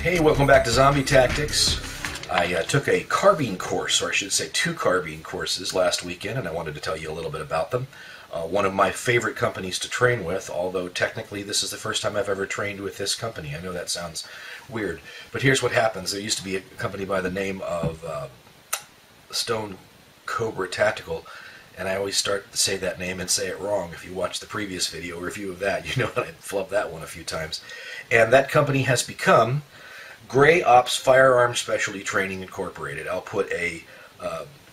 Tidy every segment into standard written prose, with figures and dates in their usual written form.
Hey, welcome back to Zombie Tactics. I took a carbine course, or I should say 2 carbine courses last weekend, and I wanted to tell you a little bit about them. One of my favorite companies to train with, although technically this is the first time I've ever trained with this company. I know that sounds weird, but here's what happens. There used to be a company by the name of Stone Cobra Tactical, and I always start to say that name and say it wrong. If you watch the previous video review of that, you know I flubbed that one a few times. And that company has become Gray Ops Firearm Specialty Training Incorporated. I'll put a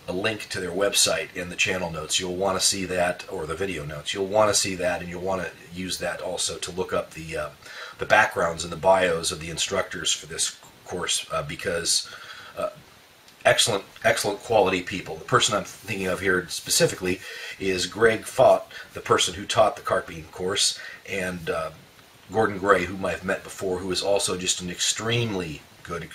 link to their website in the channel notes. You'll want to see that, or the video notes. You'll want to see that, and you'll want to use that also to look up the backgrounds and the bios of the instructors for this course, because excellent quality people. The person I'm thinking of here specifically is Greg Fott, the person who taught the carbine course, and Gordon Gray, whom I've met before, who is also just an extremely good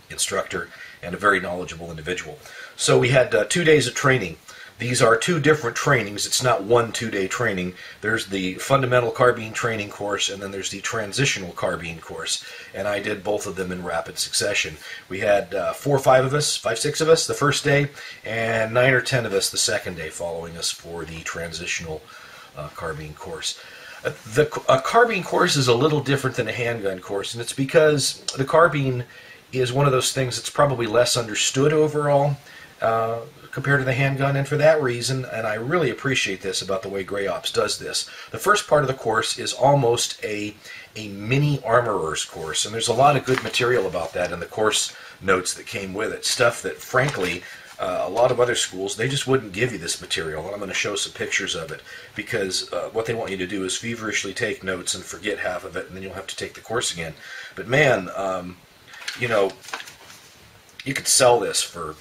instructor and a very knowledgeable individual. So we had 2 days of training. These are 2 different trainings. It's not one 2-day training. There's the fundamental carbine training course, and then there's the transitional carbine course. And I did both of them in rapid succession. We had 4 or 5 of us, 5, 6 of us the first day, and 9 or 10 of us the second day following us for the transitional carbine course. The carbine course is a little different than a handgun course, and it's because the carbine is one of those things that's probably less understood overall compared to the handgun, and for that reason, and I really appreciate this about the way Gray Ops does this, the first part of the course is almost a mini armorer's course, and there's a lot of good material about that in the course notes that came with it, stuff that frankly a lot of other schools, they just wouldn't give you this material, and I'm going to show some pictures of it, because what they want you to do is feverishly take notes and forget half of it, and then you'll have to take the course again. But man, you know, you could sell this for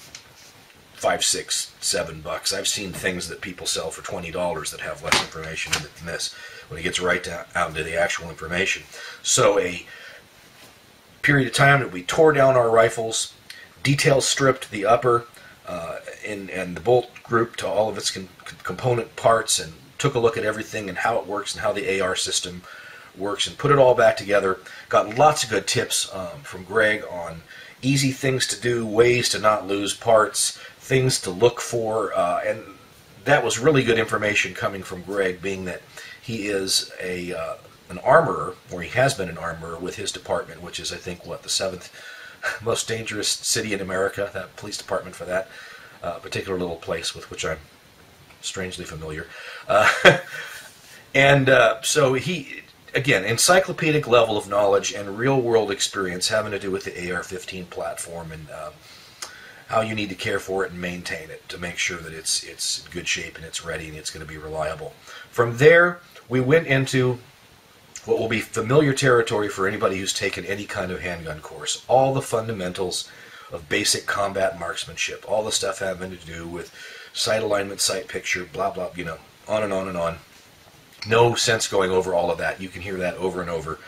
$5, $6, $7. I've seen things that people sell for $20 that have less information in it than this, when it gets right out into the actual information. So a period of time that we tore down our rifles, detail stripped the upper, and the bolt group to all of its component parts, and took a look at everything and how it works and how the AR system works, and put it all back together. Got lots of good tips from Greg on easy things to do, ways to not lose parts, things to look for, and that was really good information coming from Greg, being that he is an armorer, or he has been an armorer with his department, which is, I think, what, the 7th most dangerous city in America, that police department for that particular little place with which I'm strangely familiar. So he, again, encyclopedic level of knowledge and real-world experience having to do with the AR-15 platform, and how you need to care for it and maintain it to make sure that it's in good shape and it's ready and it's going to be reliable. From there, we went into what will be familiar territory for anybody who's taken any kind of handgun course. All the fundamentals of basic combat marksmanship, all the stuff having to do with sight alignment, sight picture, blah, blah, you know, on and on and on. No sense going over all of that. You can hear that over and over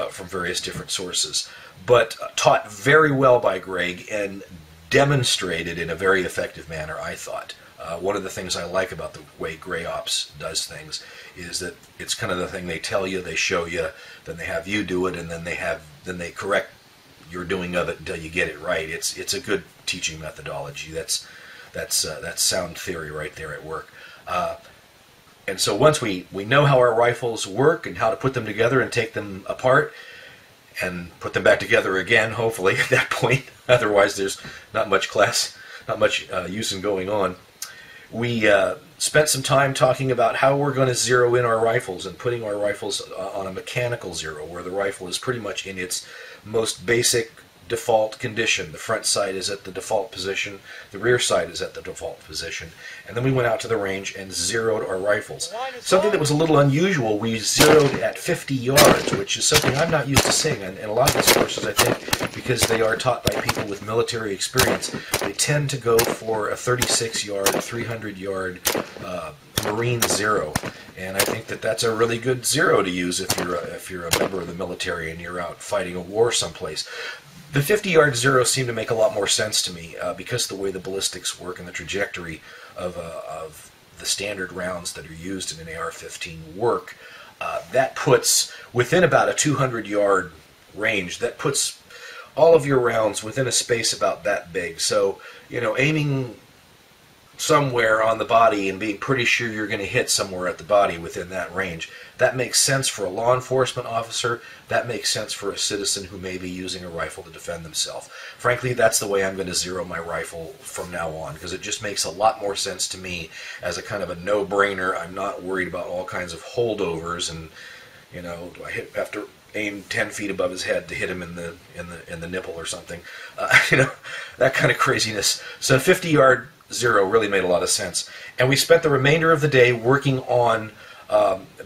from various different sources. But taught very well by Greg and demonstrated in a very effective manner, I thought. One of the things I like about the way Gray Ops does things is that it's kind of the thing they tell you, they show you, then they have you do it, and then they correct your doing of it until you get it right. It's a good teaching methodology. That's sound theory right there at work. And so once we know how our rifles work and how to put them together and take them apart and put them back together again, hopefully at that point, otherwise there's not much use in going on. We spent some time talking about how we're going to zero in our rifles and putting our rifles on a mechanical zero, where the rifle is pretty much in its most basic default condition. The front sight is at the default position, the rear sight is at the default position, and then we went out to the range and zeroed our rifles. Something that was a little unusual, we zeroed at 50 yards, which is something I'm not used to seeing, and a lot of these courses, I think, because they are taught by people with military experience, they tend to go for a 36-yard, 300-yard Marine zero, and I think that that's a really good zero to use if you're a member of the military and you're out fighting a war someplace. The 50-yard zero seemed to make a lot more sense to me because of the way the ballistics work and the trajectory of the standard rounds that are used in an AR-15 work. That puts within about a 200-yard range that puts all of your rounds within a space about that big. So, aiming somewhere on the body and being pretty sure you're going to hit somewhere at the body within that range. That makes sense for a law enforcement officer. That makes sense for a citizen who may be using a rifle to defend themselves. Frankly, that's the way I'm going to zero my rifle from now on, because it just makes a lot more sense to me as a kind of a no-brainer. I'm not worried about all kinds of holdovers and, do I have to aim 10 feet above his head to hit him in the nipple or something. That kind of craziness. So 50-yard zero really made a lot of sense. And we spent the remainder of the day working on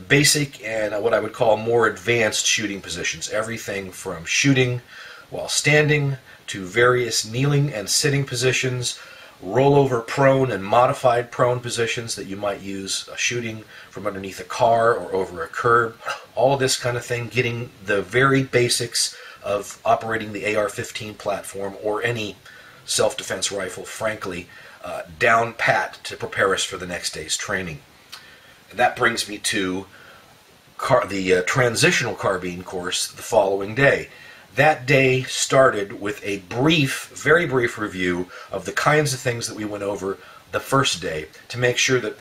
basic and what I would call more advanced shooting positions. Everything from shooting while standing to various kneeling and sitting positions, rollover prone and modified prone positions that you might use shooting from underneath a car or over a curb. All this kind of thing, getting the very basics of operating the AR-15 platform or any self-defense rifle, frankly, down pat to prepare us for the next day's training. And that brings me to the Transitional Carbine course the following day. That day started with a very brief review of the kinds of things that we went over the first day to make sure that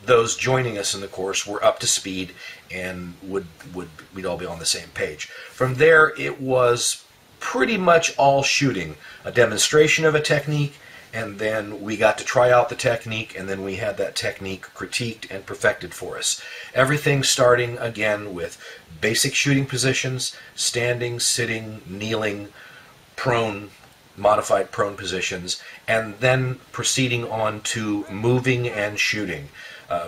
those joining us in the course were up to speed and we'd all be on the same page. From there, it was pretty much all shooting, a demonstration of a technique, and then we got to try out the technique, and then we had that technique critiqued and perfected for us. Everything starting again with basic shooting positions, standing, sitting, kneeling, prone, modified prone positions, and then proceeding on to moving and shooting.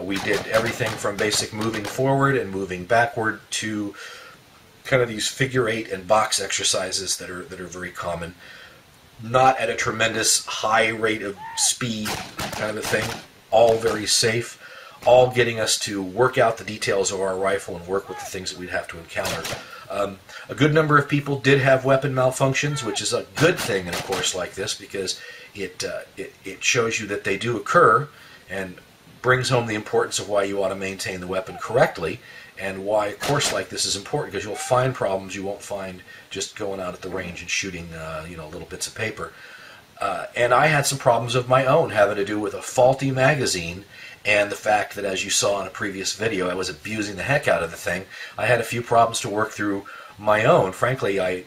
We did everything from basic moving forward and moving backward to kind of these figure eight and box exercises that are very common. Not at a tremendous high rate of speed kind of a thing. All very safe. All getting us to work out the details of our rifle and work with the things that we'd have to encounter. A good number of people did have weapon malfunctions, which is a good thing in a course like this because it shows you that they do occur and brings home the importance of why you ought to maintain the weapon correctly and why a course like this is important, because you'll find problems you won't find just going out at the range and shooting little bits of paper. And I had some problems of my own having to do with a faulty magazine and the fact that, as you saw in a previous video, I was abusing the heck out of the thing. I had a few problems to work through my own. Frankly, I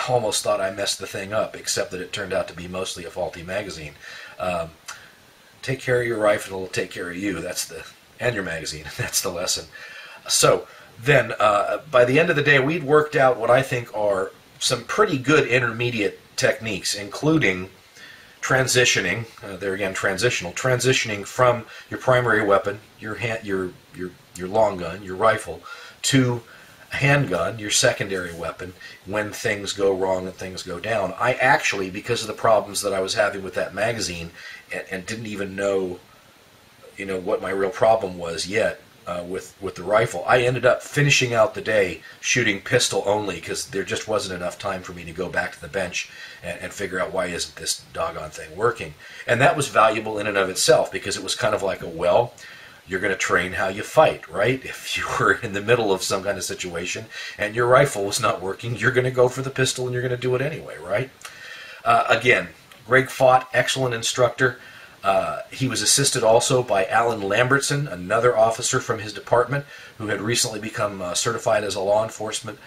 almost thought I messed the thing up, except that it turned out to be mostly a faulty magazine. Take care of your rifle, it'll take care of you. And your magazine. That's the lesson. So then, by the end of the day, we'd worked out what I think are some pretty good intermediate techniques, including transitioning. There again, transitioning from your primary weapon, your long gun, your rifle, to a handgun, your secondary weapon, when things go wrong and things go down. I actually, because of the problems that I was having with that magazine, and didn't even know, what my real problem was yet with the rifle, I ended up finishing out the day shooting pistol only because there just wasn't enough time for me to go back to the bench and figure out why isn't this doggone thing working. And that was valuable in and of itself because it was kind of like you're going to train how you fight, right? If you were in the middle of some kind of situation and your rifle was not working, you're going to go for the pistol and you're going to do it anyway, right? Again, Greg Fott, excellent instructor. He was assisted also by Alan Lambertson, another officer from his department who had recently become certified as a law enforcement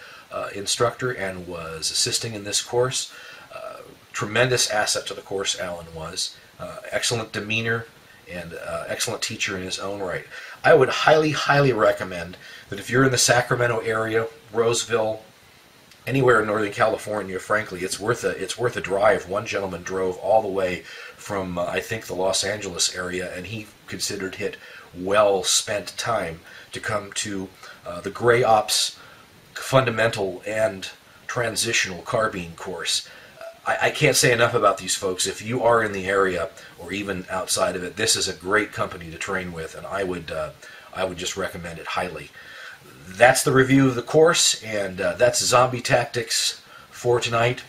instructor and was assisting in this course. Tremendous asset to the course, Alan was. Excellent demeanor and excellent teacher in his own right. I would highly, highly recommend that if you're in the Sacramento area, Roseville, anywhere in Northern California, frankly, it's worth a drive. One gentleman drove all the way from, I think, the Los Angeles area, and he considered it well spent time to come to the Gray Ops Fundamental and Transitional Carbine course. I can't say enough about these folks. If you are in the area or even outside of it, this is a great company to train with, and I would just recommend it highly. That's the review of the course, and that's Zombie Tactics for tonight,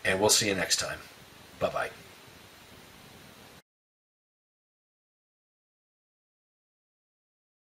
and we'll see you next time. Bye-bye.